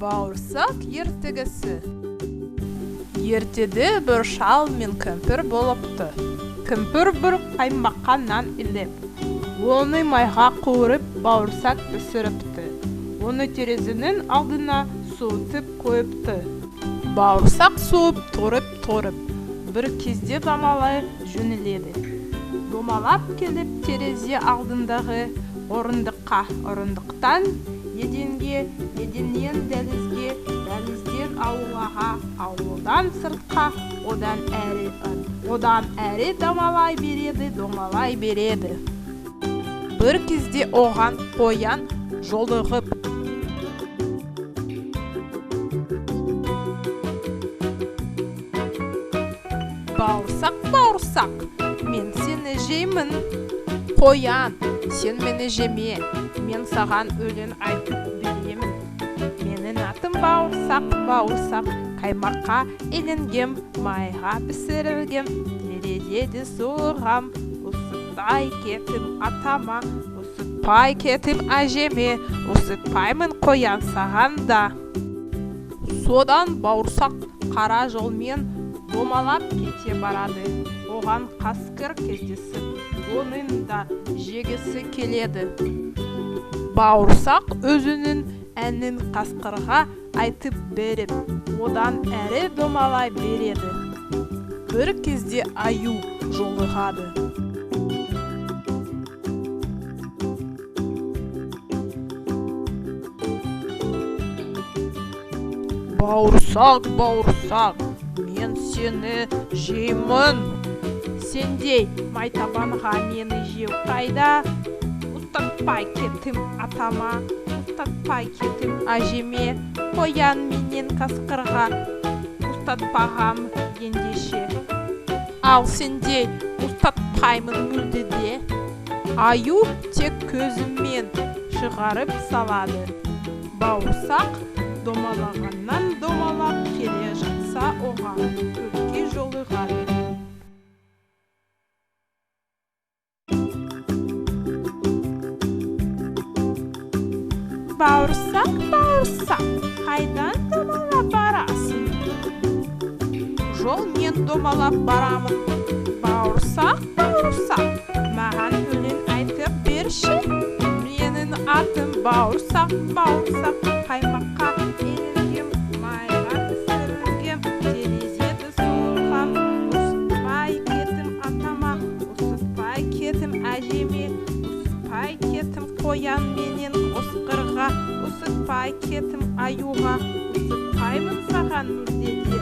Бауырсақ ертегісі. Ертеде бір шал мен кемпір болыпты. Кемпір бір қаймаққа нан илеп, оны майға қуырып бауырсақ пісіріпті. Оны терезенің алдына суытып қойыпты. Бауырсақ суып тұрып, бір кезде домалай жөнеледі. Домалап келіп терезе алдындағы орындықтан еденге, еденнен дәлізге, дәлізден ауылға, ауылдан сыртқа, одан әрі домалай береді. Бір кезде оған қоян жолығып, бауырсақ, мен сені жеймін. Қоян, сен мені жеме, мен саған өлең айтып беремін. Менің атым бауырсақ, қаймаққа иленгем, майға пісірілгем, терезеде суығам, ұсытпай кетім атама, ұсытпай кетім әжеме, ұсытпаймын қоян саған да. Содан бауырсақ қара жолмен домалап кете барады. Оған қасқыр кездесіп, оның да жегісі келеді. Бауырсақ өзінің әнін қасқырға айтып беріп, одан әрі домалай береді. Бір кезде аю жолығады. Бауырсақ, мен сені жеймін. Сендей майтабанға мені жеу қайда? Ұстатпай кетім атама, ұстатпай кетім әжеме, қоян менен қасқырға ұстатпағам ендеше. Ал сендей ұстатпаймын мүлде де. Аю тек көзімен шығарып салады. Бауырсақ домалағаннан домалап келе жатса оған көпке жолығады. Бауырсақ, қайдан домалап барасың? Жолмен домалап барамын. Бауырсақ, маған өлең айтып берші. Менің атым бауырсақ, қаймаққа иленгем, майға пісірілгем, терезеде суығам, ұсытпай кетім атама, ұсытпай кетім әжеме, ұсытпай кетім қоян менен қасқырға, ұсытпай кетім аюға, ұсытпаймын саған мүлдеде.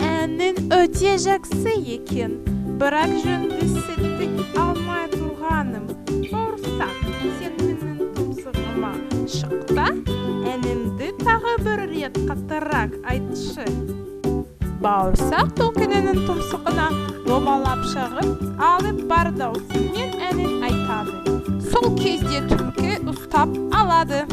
Әнің өте жақсы екен, бірақ жөнді сеттік алмай тұрғаным. Бауырсақ, сен менің тұмсығыма шықта, әнімді тағы бір рет қатырақ айтшы. Бауырсақ түлкінің тұмсығына домалап шығып, алып бар даусымен әнін айтады. Сол кезде түлкі ұстап алады.